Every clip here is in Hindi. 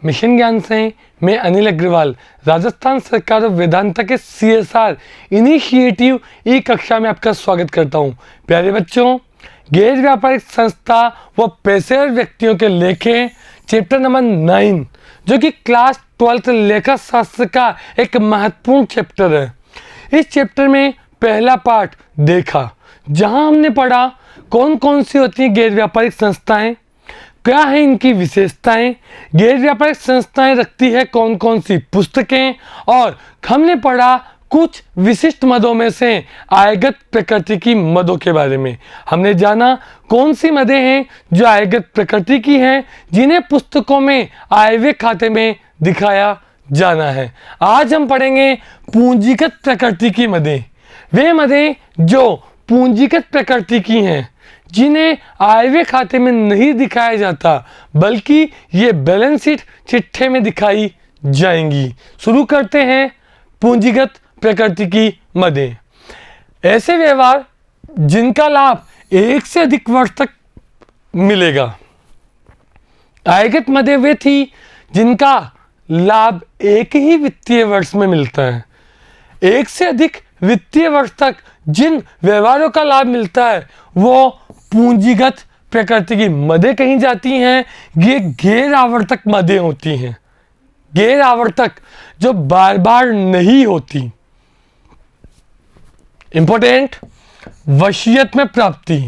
मिशन ज्ञान से मैं अनिल अग्रवाल राजस्थान सरकार और वेदांता के CSR इनिशिएटिव ई कक्षा में आपका स्वागत करता हूं। प्यारे बच्चों, गैर व्यापारिक संस्था व पेशेवर व्यक्तियों के लेखे चैप्टर नंबर 9 जो कि क्लास 12th लेखा शास्त्र का एक महत्वपूर्ण चैप्टर है। इस चैप्टर में पहला पार्ट देखा, जहां हमने पढ़ा कौन कौन सी होती हैं गैर व्यापारिक संस्थाएं, क्या है इनकी विशेषताएं, गैर व्यापारिक संस्थाएं रखती है कौन कौन सी पुस्तकें, और हमने पढ़ा कुछ विशिष्ट मदों में से आयगत प्रकृति की मदों के बारे में। हमने जाना कौन सी मदें हैं जो आयगत प्रकृति की हैं, जिन्हें पुस्तकों में आयव्यय खाते में दिखाया जाना है। आज हम पढ़ेंगे पूंजीगत प्रकृति की मदें। वे मदें जो पूंजीगत प्रकृति की हैं, जिन्हें आयव्यय खाते में नहीं दिखाया जाता, बल्कि ये बैलेंस शीट चिट्ठे में दिखाई जाएंगी। शुरू करते हैं पूंजीगत प्रकृति की मदें। ऐसे व्यवहार जिनका लाभ एक से अधिक वर्ष तक मिलेगा। आयगत मदें वे थी जिनका लाभ एक ही वित्तीय वर्ष में मिलता है। एक से अधिक वित्तीय वर्ष तक जिन व्यवहारों का लाभ मिलता है वो पूंजीगत प्रकृति की मदें कही जाती हैं। ये गैर आवर्तक मदें होती हैं, गैर आवर्तक, जो बार बार नहीं होती। इंपॉर्टेंट, वसीयत में प्राप्ति।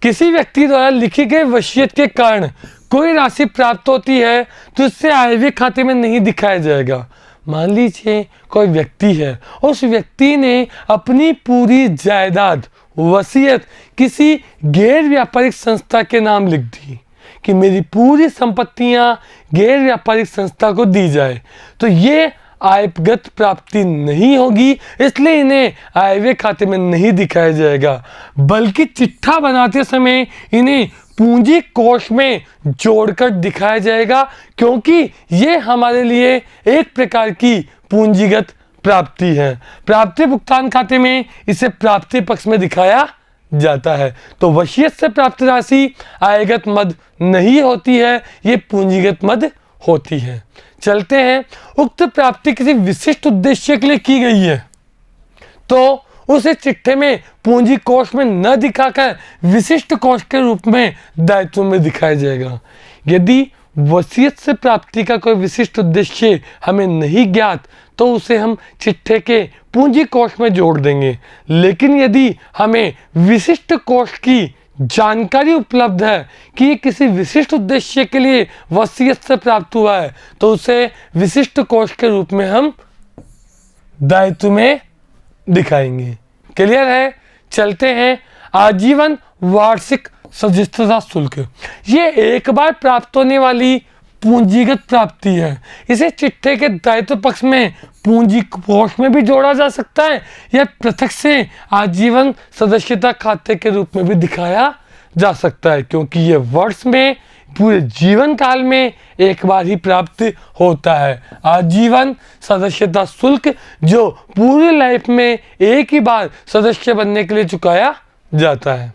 किसी व्यक्ति द्वारा लिखी गई वसीयत के कारण कोई राशि प्राप्त होती है तो इससे आयव्यय खाते में नहीं दिखाया जाएगा। मान लीजिए कोई व्यक्ति है, उस व्यक्ति ने अपनी पूरी जायदाद वसीयत किसी गैर व्यापारिक संस्था के नाम लिख दी कि मेरी पूरी संपत्तियां गैर व्यापारिक संस्था को दी जाए, तो ये आयगत प्राप्ति नहीं होगी, इसलिए इन्हें आयव्यय खाते में नहीं दिखाया जाएगा, बल्कि चिट्ठा बनाते समय इन्हें पूंजी कोष में जोड़कर दिखाया जाएगा, क्योंकि ये हमारे लिए एक प्रकार की पूंजीगत प्राप्ति है। प्राप्ति भुगतान खाते में इसे प्राप्ति पक्ष में दिखाया जाता है। तो वसीयत से प्राप्त राशि आयगत मद नहीं होती है, ये पूंजीगत मद होती है। चलते हैं, उक्त प्राप्ति किसी विशिष्ट उद्देश्य के लिए की गई है तो उसे चिट्ठे में पूंजी कोष में न दिखाकर विशिष्ट कोष के रूप में दायित्व में दिखाया जाएगा। यदि वसीयत से प्राप्ति का कोई विशिष्ट उद्देश्य हमें नहीं ज्ञात तो उसे हम चिट्ठे के पूंजी कोष में जोड़ देंगे, लेकिन यदि हमें विशिष्ट कोष की जानकारी उपलब्ध है कि ये किसी विशिष्ट उद्देश्य के लिए वसीयत से प्राप्त हुआ है तो उसे विशिष्ट कोष के रूप में हम दायित्व में दिखाएंगे। क्लियर है? चलते हैं, आजीवन वार्षिक सदस्यता शुल्क। ये एक बार प्राप्त होने वाली पूंजीगत प्राप्ति है। इसे चिट्ठे के दायित्व पक्ष में पूंजी कोष में भी जोड़ा जा सकता है या पृथक से आजीवन सदस्यता खाते के रूप में भी दिखाया जा सकता है, क्योंकि ये वर्ष में पूरे जीवन काल में एक बार ही प्राप्त होता है। आजीवन सदस्यता शुल्क जो पूरी लाइफ में एक ही बार सदस्य बनने के लिए चुकाया जाता है।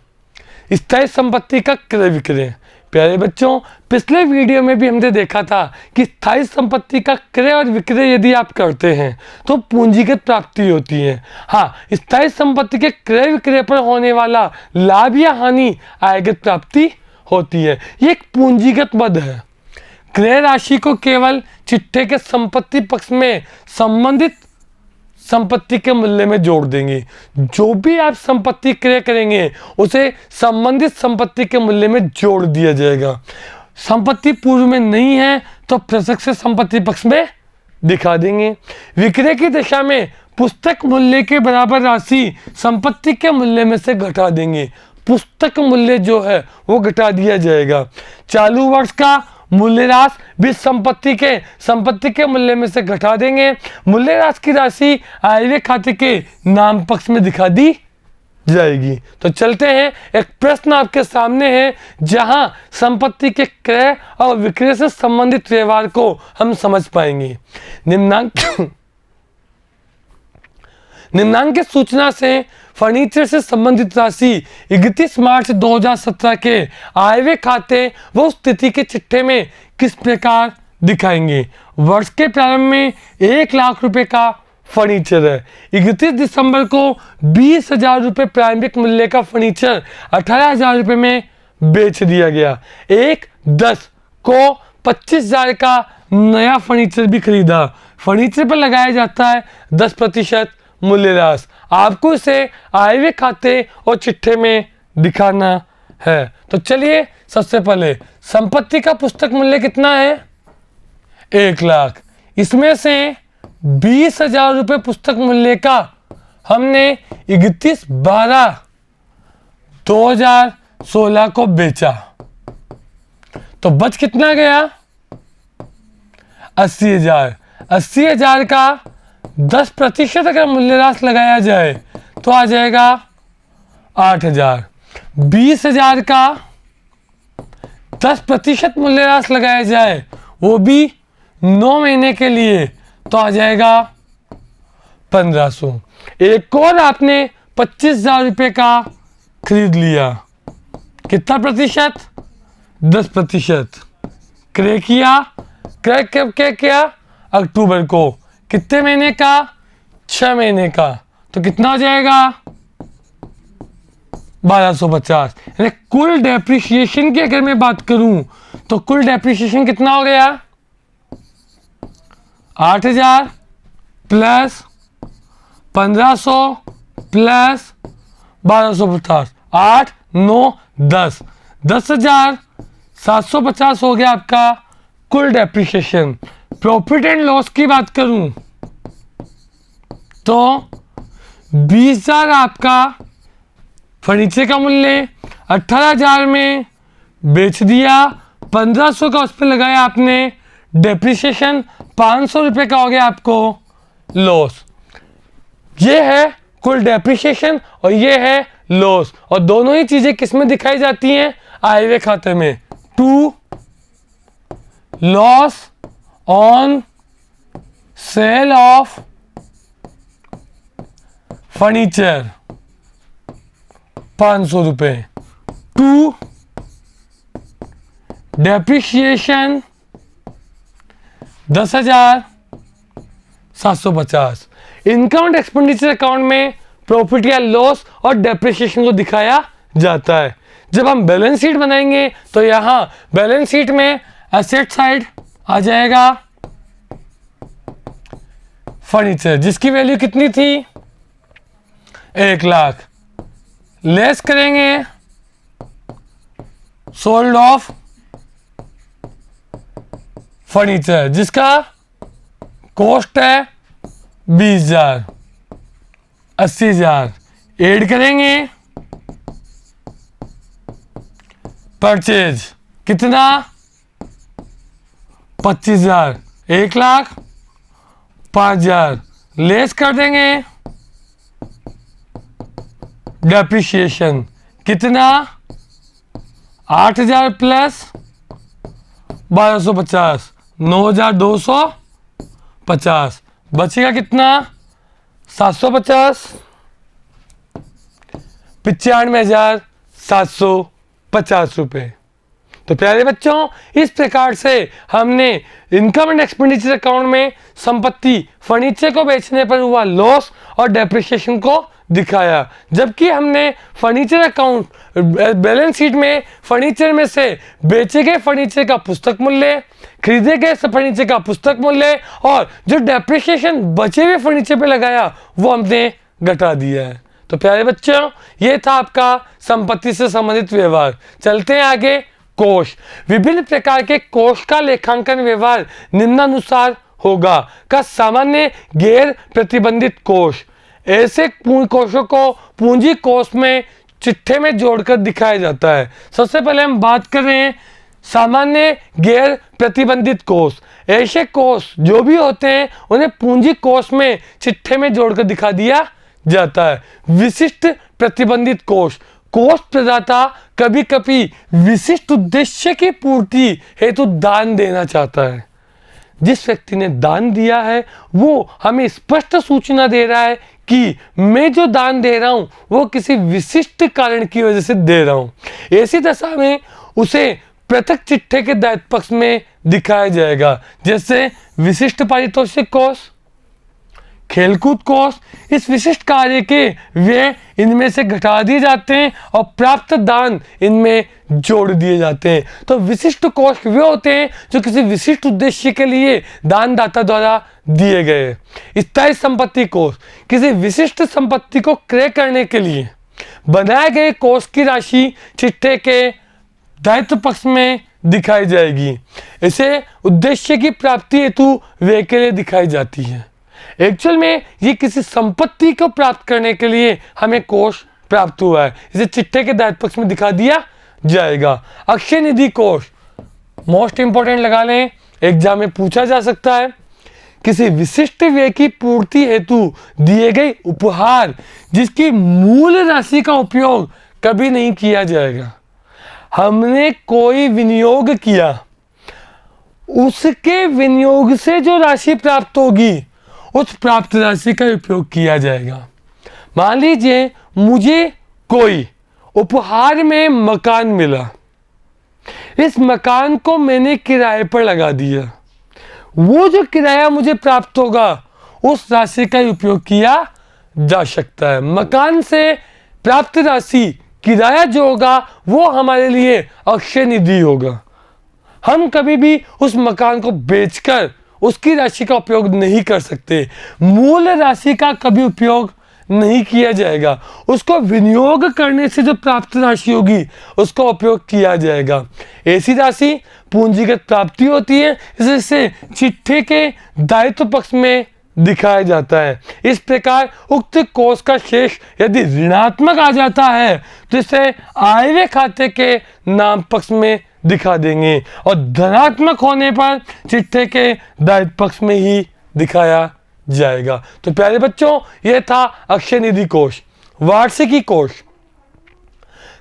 स्थायी संपत्ति का क्रय विक्रय। प्यारे बच्चों, पिछले वीडियो में भी हमने देखा था कि स्थायी संपत्ति का क्रय और विक्रय यदि आप करते हैं तो पूंजीगत प्राप्ति होती है। हाँ, स्थायी संपत्ति के क्रय विक्रय पर होने वाला लाभ या हानि आयगत प्राप्ति होती है। ये एक पूंजीगत मद है। क्रय राशि को केवल चिट्ठे के संपत्ति पक्ष में संबंधित संपत्ति के मूल्य में जोड़ देंगे। जो भी आप संपत्ति क्रय करेंगे उसे संबंधित संपत्ति के मूल्य में जोड़ दिया जाएगा। संपत्ति पूर्व में नहीं है तो पृथक से संपत्ति पक्ष में दिखा देंगे। विक्रय की दशा में पुस्तक मूल्य के बराबर राशि संपत्ति के मूल्य में से घटा देंगे। पुस्तक मूल्य जो है वो घटा दिया जाएगा। चालू वर्ष का मूल्यह्रास भी संपत्ति के मूल्य में से घटा देंगे। मूल्यह्रास की राशि आयव्यय खाते के नाम पक्ष में दिखा दी जाएगी। तो चलते हैं, एक प्रश्न आपके सामने है जहां संपत्ति के क्रय और विक्रय से संबंधित व्यवहार को हम समझ पाएंगे। निम्नांकित सूचना से फर्नीचर से संबंधित राशि 31 मार्च 2017 के आयव्यय खाते व स्थिति के चिट्ठे में किस प्रकार दिखाएंगे। वर्ष के प्रारंभ में 1 लाख रुपए का फर्नीचर है। 31 दिसंबर को 20,000 रुपये प्रारंभिक मूल्य का फर्नीचर 18,000 रुपये में बेच दिया गया। 1/10 को 25,000 का नया फर्नीचर भी खरीदा। फर्नीचर पर लगाया जाता है 10% मूल्यह्रास। आपको इसे आय व्यय खाते और चिट्ठे में दिखाना है। तो चलिए सबसे पहले संपत्ति का पुस्तक मूल्य कितना है? 1 लाख। इसमें से 20,000 रुपये पुस्तक मूल्य का हमने 31/12/2016 को बेचा, तो बच कितना गया? 80,000। 80,000 का 10% अगर मूल्यह्रास लगाया जाए तो आ जाएगा 8,000। 20,000 का 10% मूल्यह्रास लगाया जाए, वो भी 9 महीने के लिए, तो आ जाएगा 1,500। एक और आपने 25,000 रुपये का खरीद लिया, कितना प्रतिशत? 10%। क्रय किया। क्रय कब किया? अक्टूबर को। कितने महीने का? 6 महीने का। तो कितना हो जाएगा? 1,250। यानी कुल डेप्रिसिएशन की अगर मैं बात करूं तो कुल डेप्रिसिएशन कितना हो गया? 8,000 प्लस 1,500 प्लस 1,250। 8, 9, 10। 10,750 हो गया आपका कुल डेप्रिसिएशन। प्रॉफिट एंड लॉस की बात करूं तो 20,000 आपका फर्नीचर का मूल्य, 18,000 में बेच दिया, 1,500 का उस पर लगाया आपने डेप्रिसिएशन, 500 रुपये का हो गया आपको लॉस। ये है कुल डेप्रिसिएशन और ये है लॉस, और दोनों ही चीजें किस में दिखाई जाती हैं? आय व्यय खाते में। To loss on sale of furniture 500 रुपये। To depreciation 10,750। Income and expenditure account में प्रॉफिट या लॉस और डेप्रिसिएशन को दिखाया जाता है। जब हम बैलेंस शीट बनाएंगे तो यहां बैलेंस शीट में एसेट साइड आ जाएगा फर्नीचर, जिसकी वैल्यू कितनी थी? 1 लाख। लेस करेंगे सोल्ड ऑफ फर्नीचर, जिसका कॉस्ट है 20,000। 80,000 ऐड करेंगे परचेज, कितना? 25,000। 1 लाख 5,000 लेस कर देंगे डेप्रिसिएशन, कितना? 8,000 प्लस 1,250, 9,250। बचेगा कितना? 750। 95,750 रुपये। तो प्यारे बच्चों, इस प्रकार से हमने इनकम एंड एक्सपेंडिचर अकाउंट में संपत्ति फर्नीचर को बेचने पर हुआ लॉस और डेप्रिसिएशन को दिखाया, जबकि हमने फर्नीचर अकाउंट बैलेंस शीट में फर्नीचर में से बेचे गए फर्नीचर का पुस्तक मूल्य, खरीदे गए फर्नीचर का पुस्तक मूल्य और जो डेप्रिसिएशन बचे हुए फर्नीचर पे लगाया वो हमने घटा दिया है। तो प्यारे बच्चों, ये था आपका संपत्ति से संबंधित व्यवहार। चलते हैं आगे। कोष। विभिन्न प्रकार के कोष का लेखांकन व्यवहार निम्नानुसार होगा। का सामान्य गैर प्रतिबंधित कोष। ऐसे कोषों को पूंजी कोष में चिट्ठे में जोड़कर दिखाया जाता है। सबसे पहले हम बात कर रहे हैं सामान्य गैर प्रतिबंधित कोष। ऐसे कोष जो भी होते हैं उन्हें पूंजी कोष में चिट्ठे में जोड़कर दिखा दिया जाता है। विशिष्ट प्रतिबंधित कोष। कोष प्रदाता कभी कभी विशिष्ट उद्देश्य की पूर्ति हेतु दान देना चाहता है। जिस व्यक्ति ने दान दिया है वो हमें स्पष्ट सूचना दे रहा है कि मैं जो दान दे रहा हूं वो किसी विशिष्ट कारण की वजह से दे रहा हूं। ऐसी दशा में उसे पृथक चिट्ठे के दायित्व पक्ष में दिखाया जाएगा, जैसे विशिष्ट पारितोषिक कोष, खेलकूद कोष। इस विशिष्ट कार्य के व्यय इनमें से घटा दिए जाते हैं और प्राप्त दान इनमें जोड़ दिए जाते हैं। तो विशिष्ट कोष वे होते हैं जो किसी विशिष्ट उद्देश्य के लिए दानदाता द्वारा दिए गए। स्थायी संपत्ति कोष किसी विशिष्ट संपत्ति को क्रय करने के लिए बनाए गए कोष की राशि चिट्ठे के दायित्व पक्ष में दिखाई जाएगी। इसे उद्देश्य की प्राप्ति हेतु व्यय के लिए दिखाई जाती है। एक्चुअल में ये किसी संपत्ति को प्राप्त करने के लिए हमें कोष प्राप्त हुआ है, इसे चिट्ठे के दायित्व पक्ष में दिखा दिया जाएगा। अक्षय निधि कोष मोस्ट इंपॉर्टेंट लगा लें, एग्जाम में पूछा जा सकता है। किसी विशिष्ट व्यय की पूर्ति हेतु दिए गए उपहार जिसकी मूल राशि का उपयोग कभी नहीं किया जाएगा। हमने कोई विनियोग किया, उसके विनियोग से जो राशि प्राप्त होगी उस प्राप्त राशि का उपयोग किया जाएगा। मान लीजिए मुझे कोई उपहार में मकान मिला, इस मकान को मैंने किराए पर लगा दिया, वो जो किराया मुझे प्राप्त होगा उस राशि का उपयोग किया जा सकता है। मकान से प्राप्त राशि किराया जो होगा वो हमारे लिए अक्षय निधि होगा। हम कभी भी उस मकान को बेचकर उसकी राशि का उपयोग नहीं कर सकते। मूल राशि का कभी उपयोग नहीं किया जाएगा, उसको विनियोग करने से जो प्राप्त राशि होगी उसका उपयोग किया जाएगा। ऐसी राशि पूंजीगत प्राप्ति होती है, जिसे चिट्ठे के दायित्व पक्ष में दिखाया जाता है। इस प्रकार उक्त कोष का शेष यदि ऋणात्मक आ जाता है तो इसे आयव्यय खाते के नाम पक्ष में दिखा देंगे और धनात्मक होने पर चिट्ठे के दायित्व पक्ष में ही दिखाया जाएगा। तो प्यारे बच्चों, यह था अक्षय निधि कोष। वार्षिकी कोष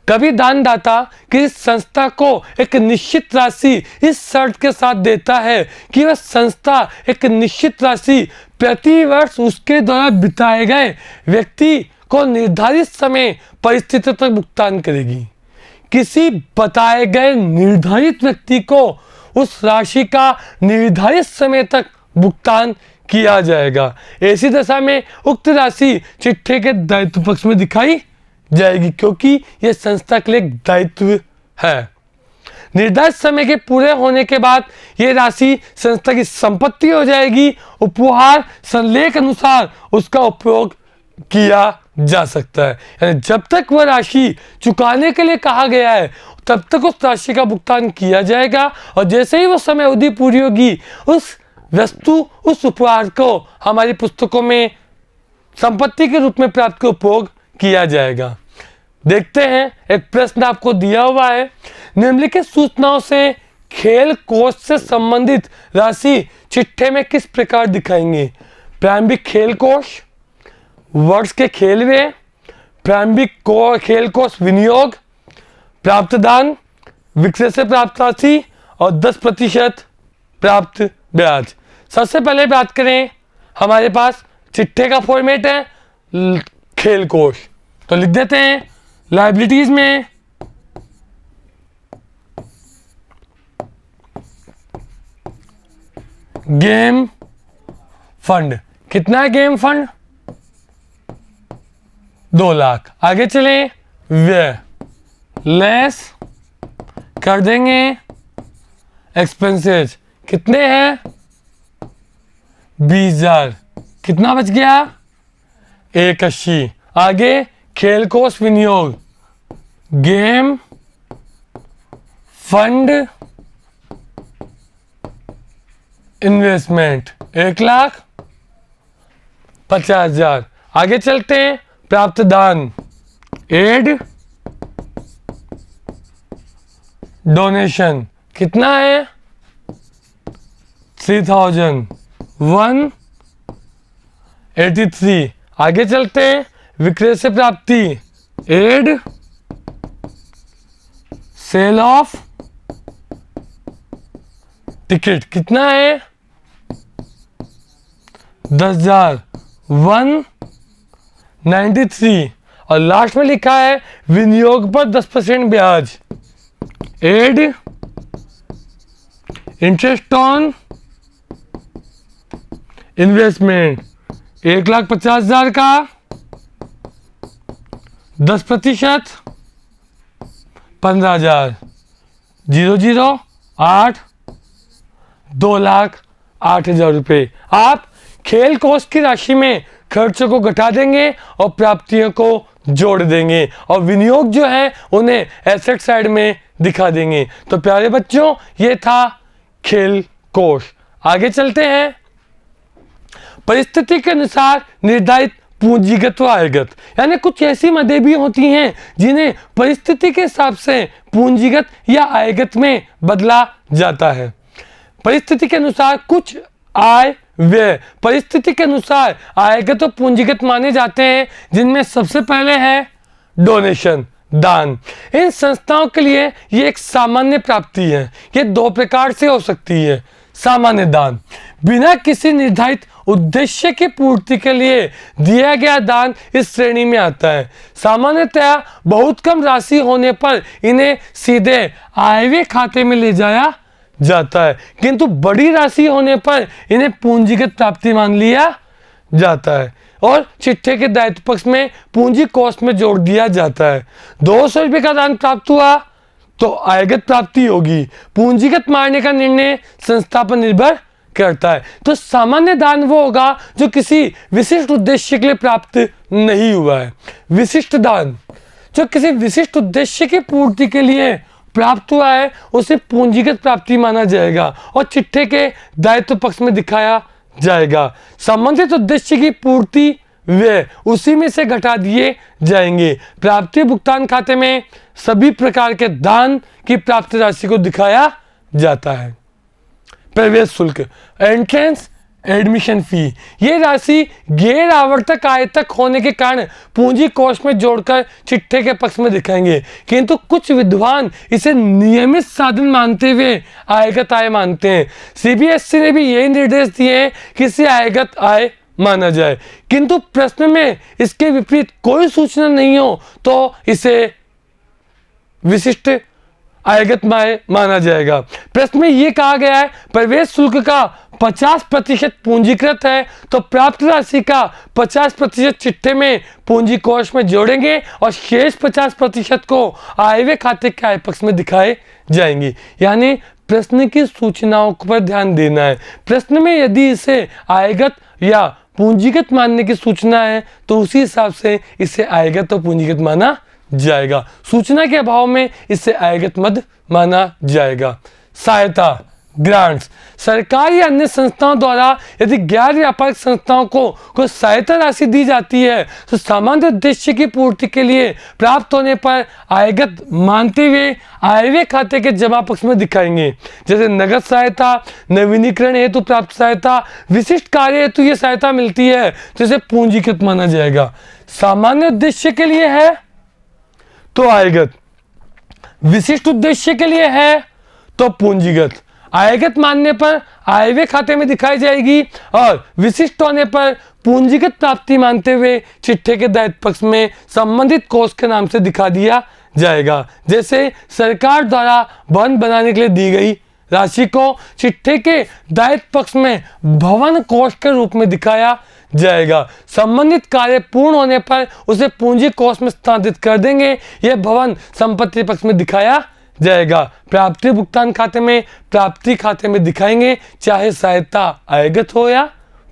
कभी दानदाता किसी संस्था को एक निश्चित राशि इस शर्त के साथ देता है कि वह संस्था एक निश्चित राशि प्रति वर्ष उसके द्वारा बिताए गए व्यक्ति को निर्धारित समय परिस्थितियों तक भुगतान करेगी। किसी बताए गए निर्धारित व्यक्ति को उस राशि का निर्धारित समय तक भुगतान किया जाएगा। ऐसी दशा में उक्त राशि चिट्ठे के दायित्व पक्ष में दिखाई जाएगी, क्योंकि यह संस्था के लिए दायित्व है। निर्धारित समय के पूरे होने के बाद यह राशि संस्था की संपत्ति हो जाएगी। उपहार संलेख अनुसार उसका उपयोग किया जा सकता है, यानी जब तक वह राशि चुकाने के लिए कहा गया है तब तक उस राशि का भुगतान किया जाएगा और जैसे ही वो समय अवधि पूरी होगी उस वस्तु उस उपहार को हमारी पुस्तकों में संपत्ति के रूप में प्राप्त कर उपयोग किया जाएगा। देखते हैं, एक प्रश्न आपको दिया हुआ है, निम्नलिखित सूचनाओं से खेल कोष से संबंधित राशि चिट्ठे में किस प्रकार दिखाएंगे? प्रारंभिक खेल कोष, वर्ष के खेल व्यय, प्रारंभिक खेल कोष विनियोग, प्राप्त दान, विक्रय से प्राप्त राशि और 10% प्राप्त ब्याज। सबसे पहले बात करें, हमारे पास चिट्ठे का फॉर्मेट है खेल कोष, तो लिख देते हैं लायबिलिटीज में गेम फंड। कितना है गेम फंड? 2 लाख। आगे चले, व्यय लेस कर देंगे एक्सपेंसेस। कितने हैं? 20,000। कितना बच गया? 81। आगे खेल कोष विनियोग, गेम फंड इन्वेस्टमेंट 1,50,000। आगे चलते हैं, प्राप्त दान, एड डोनेशन। कितना है? 3,183। आगे चलते हैं, विक्रय से प्राप्ति, एड सेल ऑफ टिकट। कितना है? 10,000 193। और लास्ट में लिखा है विनियोग पर 10% ब्याज, एड इंटरेस्ट ऑन इन्वेस्टमेंट 1,50,000 का 10%, 15,000, 008, 2,08,000 रुपये। आप खेल कोष की राशि में खर्चों को घटा देंगे और प्राप्तियों को जोड़ देंगे और विनियोग जो है उन्हें एसेट साइड में दिखा देंगे। तो प्यारे बच्चों, ये था खेल कोष। आगे चलते हैं। परिस्थिति के अनुसार निर्धारित पूंजीगत व आयगत, यानी कुछ ऐसी मदें भी होती हैं जिन्हें परिस्थिति के हिसाब से पूंजीगत या आयगत में बदला जाता है। परिस्थिति के अनुसार कुछ आय व्यय परिस्थिति के अनुसार आयगत और पूंजीगत माने जाते हैं, जिनमें सबसे पहले है डोनेशन, दान। इन संस्थाओं के लिए ये एक सामान्य प्राप्ति है। ये दो प्रकार से हो सकती है। सामान्य दान, बिना किसी निर्धारित उद्देश्य की पूर्ति के लिए दिया गया दान इस श्रेणी में आता है। सामान्यतया बहुत कम राशि होने पर इन्हें सीधे आयव्यय खाते में ले जाया जाता है, किंतु बड़ी राशि होने पर इन्हें पूंजीगत प्राप्ति मान लिया जाता है और चिट्ठे के दायित्व पक्ष में पूंजी कोष में जोड़ दिया जाता है। 200 रुपये का दान प्राप्त हुआ तो आयगत प्राप्ति होगी। पूंजीगत मानने का निर्णय संस्था पर निर्भर करता है। तो सामान्य दान वो होगा जो किसी विशिष्ट उद्देश्य के लिए प्राप्त नहीं हुआ है। विशिष्ट दान जो किसी विशिष्ट उद्देश्य की पूर्ति के लिए प्राप्त हुआ है उसे पूंजीगत प्राप्ति माना जाएगा और चिट्ठे के दायित्व पक्ष में दिखाया जाएगा। संबंधित उद्देश्य की पूर्ति वे उसी में से घटा दिए जाएंगे। प्राप्ति भुगतान खाते में सभी प्रकार के दान की प्राप्त राशि को दिखाया जाता है। प्रवेश शुल्क, एंट्रेंस एडमिशन फी, ये राशि गैर आवर्तक आय तक होने के कारण पूंजी कोष में जोड़कर चिट्ठे के पक्ष में दिखाएंगे, किंतु कुछ विद्वान इसे नियमित साधन मानते हुए आयगत आय मानते हैं। सीबीएसई ने भी यही निर्देश दिए हैं कि इसे आयगत आय माना जाए, किंतु प्रश्न में इसके विपरीत कोई सूचना नहीं हो तो इसे विशिष्ट आयगत माना जाएगा। प्रश्न में यह कहा गया है प्रवेश शुल्क का 50% पूंजीकृत है तो प्राप्त राशि का 50% चिट्ठे में पूंजी कोष में जोड़ेंगे और शेष 50% को आयव्यय खाते के आय पक्ष में दिखाए जाएंगे। यानी प्रश्न की सूचनाओं पर ध्यान देना है। प्रश्न में यदि इसे आयगत या पूंजीगत मानने की सूचना है तो उसी हिसाब से इसे आयगत और पूंजीगत माना जाएगा। सूचना के अभाव में इसे आयगत मद माना जाएगा। सहायता, ग्रांट्स, सरकार या अन्य संस्थाओं द्वारा यदि गैर व्यापारिक संस्थाओं को कोई सहायता राशि दी जाती है तो सामान्य उद्देश्य की पूर्ति के लिए प्राप्त होने पर आयगत मानते हुए आयव्यय खाते के जमा पक्ष में दिखाएंगे। जैसे नगद सहायता, नवीनीकरण हेतु प्राप्त सहायता, विशिष्ट कार्य हेतु ये सहायता मिलती है तो इसे पूंजीगत माना जाएगा। सामान्य उद्देश्य के लिए है तो आयगत, विशिष्ट उद्देश्य के लिए है तो पूंजीगत। आयगत मानने पर आयव्यय खाते में दिखाई जाएगी और विशिष्ट होने पर पूंजीगत प्राप्ति मानते हुए चिट्ठे के दायित्व पक्ष में संबंधित कोष के नाम से दिखा दिया जाएगा। जैसे सरकार द्वारा भवन बनाने के लिए दी गई राशि को चिट्ठे के दायित्व पक्ष में भवन कोष के रूप में दिखाया जाएगा। संबंधित कार्य पूर्ण होने पर उसे पूंजी कोष में स्थानांतरित कर देंगे। यह भवन संपत्ति पक्ष में दिखाया जाएगा। प्राप्ति भुगतान खाते में प्राप्ति खाते में दिखाएंगे, चाहे सहायता आयगत हो या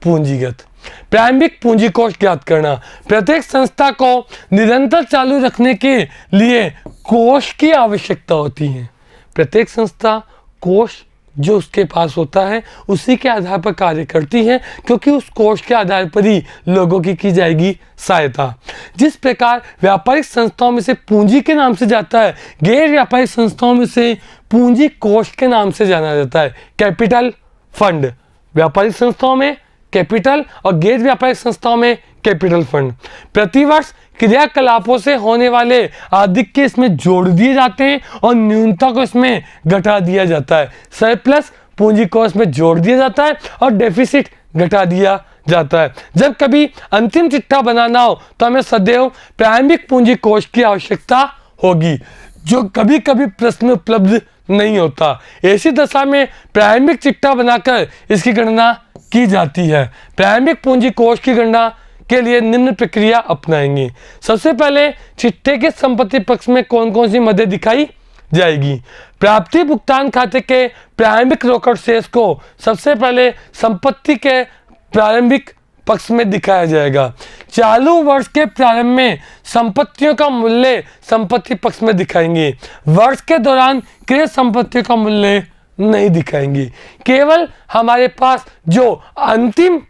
पूंजीगत। प्रारंभिक पूंजी कोष ज्ञात करना, प्रत्येक संस्था को निरंतर चालू रखने के लिए कोष की आवश्यकता होती है। प्रत्येक संस्था कोष जो उसके पास होता है उसी के आधार पर कार्य करती है, क्योंकि उस कोष के आधार पर ही लोगों की जाएगी सहायता। जिस प्रकार व्यापारिक संस्थाओं में से पूंजी के नाम से जाता है, गैर व्यापारिक संस्थाओं में से पूंजी कोष के नाम से जाना जाता है। कैपिटल फंड, व्यापारिक संस्थाओं में कैपिटल और गैर व्यापारिक संस्थाओं में कैपिटल फंड। प्रतिवर्ष क्रियाकलापों से होने वाले अधिक के इसमें जोड़ दिए जाते हैं और न्यूनता को इसमें घटा दिया जाता है। सरप्लस पूंजी कोष में जोड़ दिया जाता है और डेफिसिट घटा दिया जाता है। जब कभी अंतिम चिट्ठा बनाना हो तो हमें सदैव प्रारंभिक पूंजी कोष की आवश्यकता होगी, जो कभी कभी प्रश्न में उपलब्ध नहीं होता। ऐसी दशा में प्रारंभिक चिट्ठा बनाकर इसकी गणना की जाती है। प्रारंभिक पूंजी कोष की गणना के लिए निम्न प्रक्रिया अपनाएंगे। सबसे पहले चिट्ठे के संपत्ति पक्ष में कौन कौन सी मदें दिखाई जाएगी। प्राप्ति भुगतान खाते के प्रारंभिक रोकड़ शेष को सबसे पहले संपत्ति के प्रारंभिक पक्ष में दिखाया जाएगा। चालू वर्ष के प्रारंभ में संपत्तियों का मूल्य संपत्ति पक्ष में दिखाएंगे। वर्ष के दौरान क्रय संपत्तियों का मूल्य नहीं दिखाएंगे। केवल हमारे पास जो अंतिम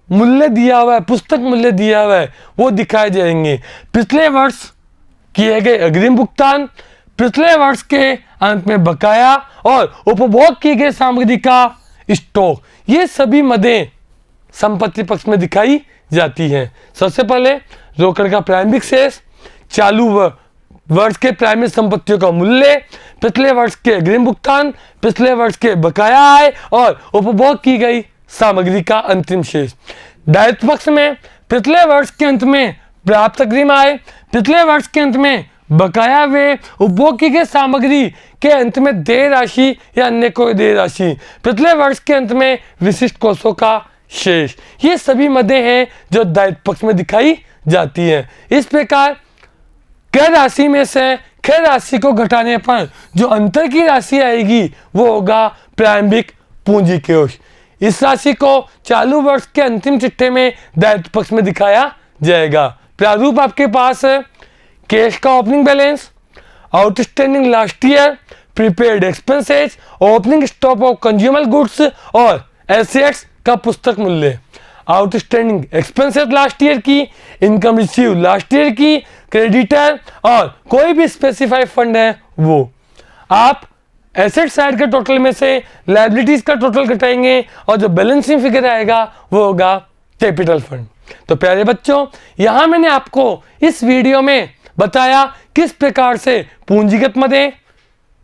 मूल्य दिया हुआ है, पुस्तक मूल्य दिया हुआ है, वो दिखाए जाएंगे। पिछले वर्ष किए गए अग्रिम भुगतान, पिछले वर्ष के अंत में बकाया और उपभोग की गई सामग्री का स्टॉक, ये सभी मदें संपत्ति पक्ष में दिखाई जाती हैं। सबसे पहले रोकड़ का प्रारंभिक शेष, चालू वर्ष के प्रारंभिक संपत्तियों का मूल्य, पिछले वर्ष के अग्रिम भुगतान, पिछले वर्ष के बकाया आय और उपभोग की गई सामग्री का अंतिम शेष। दायित्व पक्ष में पिछले वर्ष के अंत में प्राप्त अग्रिम आय, पिछले वर्ष के अंत में बकाया वे उपभोग की गई सामग्री के अंत में देय राशि या अन्य कोई देय राशि, पिछले वर्ष के अंत में विशिष्ट कोषों का शेष। ये सभी मदें हैं जो दायित्व पक्ष में दिखाई जाती हैं। इस प्रकार क्रय राशि में से क्रय राशि को घटाने पर जो अंतर की राशि आएगी वो होगा प्रारंभिक पूंजी कोष। इस राशि को चालू वर्ष के अंतिम चिट्ठे में दायित्व पक्ष में दिखाया जाएगा। प्रारूप आपके पास है कैश का opening balance, outstanding last year, prepaid expenses, opening stock of consumer goods और एसेट्स का पुस्तक मूल्य। आउटस्टैंडिंग एक्सपेंसेस लास्ट ईयर की, इनकम रिसीव लास्ट ईयर की, क्रेडिटर और कोई भी स्पेसिफाइड फंड है वो। आप एसेट साइड के टोटल में से लायबिलिटीज का टोटल घटाएंगे और जो बैलेंसिंग फिगर आएगा वो होगा कैपिटल फंड। तो प्यारे बच्चों, यहां मैंने आपको इस वीडियो में बताया किस प्रकार से पूंजीगत मदें,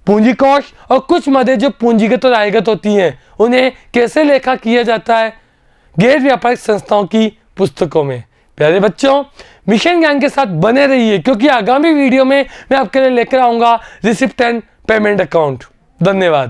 पूंजी कोष और कुछ मदें जो पूंजीगत और आयगत होती हैं उन्हें कैसे लेखा किया जाता है गैर व्यापारिक संस्थाओं की पुस्तकों में। प्यारे बच्चों, मिशन ज्ञान के साथ बने रहिए क्योंकि आगामी वीडियो में मैं आपके लिए लेकर आऊंगा रिसिप्ट एंड पेमेंट अकाउंट। धन्यवाद।